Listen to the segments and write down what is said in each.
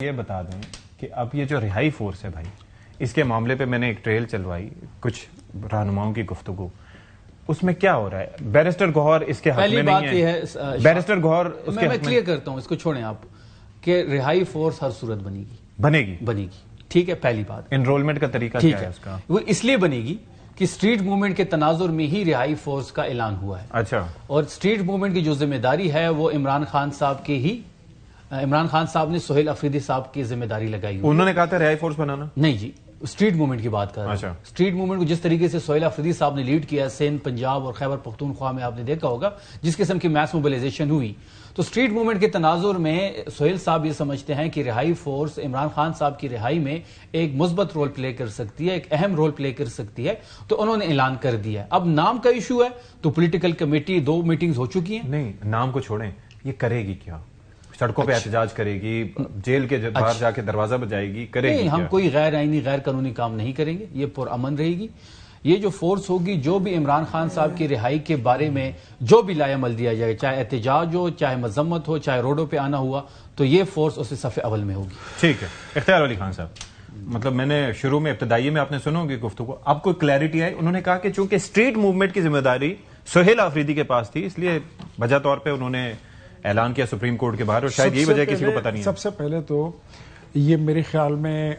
یہ بتا دیں کہ اب یہ جو رہائی فورس ہے بھائی، اس کے معاملے پہ میں نے ایک ٹریل چلوائی کچھ رہنماؤں کی گفتگو، اس میں کیا ہو رہا ہے؟ بیرسٹر گوہر اس کے حق میں نہیں ہے، بیرسٹر گوہر اس کے حق میں کلیئر کرتا ہوں، اس کو چھوڑیں آپ، کہ رہائی فورس ہر صورت بنے گی، ٹھیک ہے، پہلی بات انرولمنٹ کا طریقہ کیا ہے اس کا؟ وہ اس لیے بنے گی کہ اسٹریٹ موومنٹ کے تناظر میں ہی رہائی فورس کا اعلان ہوا ہے. اچھا، اور اسٹریٹ موومنٹ کی جو ذمہ داری ہے وہ عمران خان صاحب نے سہیل افریدی صاحب کی ذمہ داری لگائی ہوئی. انہوں نے کہا تھا رہائی فورس بنانا؟ نہیں جی، اسٹریٹ موومنٹ کی بات کر رہا ہوں. اسٹریٹ موومنٹ کو جس طریقے سے سہیل افریدی صاحب نے لیڈ کیا سندھ، پنجاب اور خیبر پختونخوا میں، آپ نے دیکھا ہوگا جس قسم کی میس موبلائزیشن ہوئی، تو اسٹریٹ موومنٹ کے تناظر میں سہیل صاحب یہ سمجھتے ہیں کہ رہائی فورس عمران خان صاحب کی رہائی میں ایک مثبت رول پلے کر سکتی ہے، ایک اہم رول پلے کر سکتی ہے، تو انہوں نے اعلان کر دیا ہے. اب نام کا ایشو ہے تو پولیٹیکل کمیٹی 2 میٹنگز ہو چکی ہیں. نہیں، نام کو چھوڑیں، یہ کرے گی کیا؟ سڑکوں پہ احتجاج کرے گی، جیل کے باہر جا کے دروازہ بجائے گی، کرے گی؟ نہیں، ہم کوئی غیر آئینی غیر قانونی کام نہیں کریں گے، یہ پرامن رہے گی. یہ جو فورس ہوگی، جو بھی عمران خان صاحب کی رہائی کے بارے میں جو بھی لائے عمل دیا جائے، چاہے احتجاج ہو، چاہے مذمت ہو، چاہے روڈوں پہ آنا ہوا، تو یہ فورس اسے صف اول میں ہوگی. ٹھیک ہے. اختیار علی خان صاحب، مطلب میں نے شروع میں ابتدائی میں آپ نے سنو گی گفتگو، اب کوئی کلیئرٹی آئی؟ انہوں نے کہا کہ چونکہ اسٹریٹ موومنٹ کی ذمہ داری سہیل آفریدی کے پاس تھی، اس لیے وجہ طور پہ انہوں نے اعلان کیا سپریم کورٹ کے باہر، اور شاید یہ وجہ کسی کو پتہ نہیں ہے. سب سے پہلے تو یہ میرے خیال میں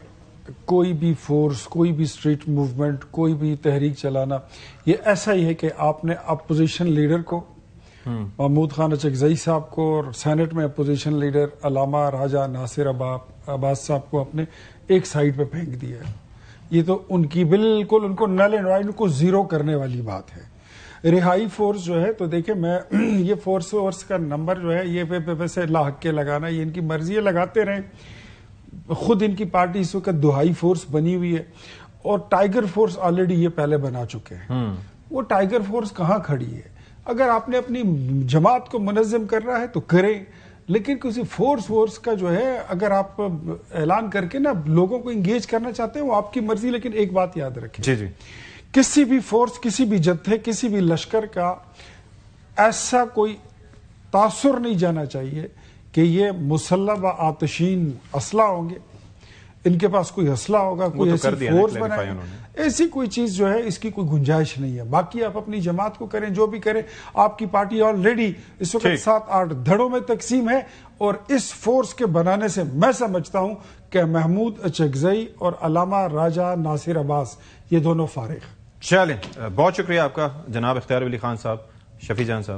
کوئی بھی فورس، کوئی بھی اسٹریٹ موومنٹ، کوئی بھی تحریک چلانا، یہ ایسا ہی ہے کہ آپ نے اپوزیشن لیڈر کو، محمود خان اچکزئی صاحب کو، اور سینٹ میں اپوزیشن لیڈر علامہ راجہ ناصر عباس صاحب کو اپنے ایک سائڈ پہ پھینک دیا ہے. یہ تو ان کی بالکل ان کو نل اینڈ وائڈ کو زیرو کرنے والی بات ہے. رہائی فورس جو ہے، تو دیکھیں میں یہ فورس کا نمبر جو ہے، یہ ویسے لاحق کے لگانا، یہ ان کی مرضی ہے، لگاتے رہیں. خود ان کی پارٹی اس وقت دہائی فورس بنی ہوئی ہے، اور ٹائیگر فورس آلریڈی یہ پہلے بنا چکے ہیں. وہ ٹائیگر فورس کہاں کھڑی ہے؟ اگر آپ نے اپنی جماعت کو منظم کرنا ہے تو کریں، لیکن کسی فورس کا جو ہے، اگر آپ اعلان کر کے نا لوگوں کو انگیج کرنا چاہتے ہیں، وہ آپ کی مرضی. لیکن ایک بات یاد رکھیں، جی جی، کسی بھی فورس، کسی بھی جتھے، کسی بھی لشکر کا ایسا کوئی تاثر نہیں جانا چاہیے کہ یہ مسلح و آتشین اسلحہ ہوں گے، ان کے پاس کوئی اسلحہ ہوگا، کوئی ایسی فورس بنائے، ایسی کوئی چیز جو ہے، اس کی کوئی گنجائش نہیں ہے. باقی آپ اپنی جماعت کو کریں، جو بھی کریں. آپ کی پارٹی آلریڈی اس وقت 7-8 دھڑوں میں تقسیم ہے، اور اس فورس کے بنانے سے میں سمجھتا ہوں کہ محمود اچکزئی اور علامہ راجہ ناصر عباس یہ دونوں فارغ. چلیں، بہت شکریہ آپ کا جناب اختیار علی خان صاحب. شفیع جان صاحب.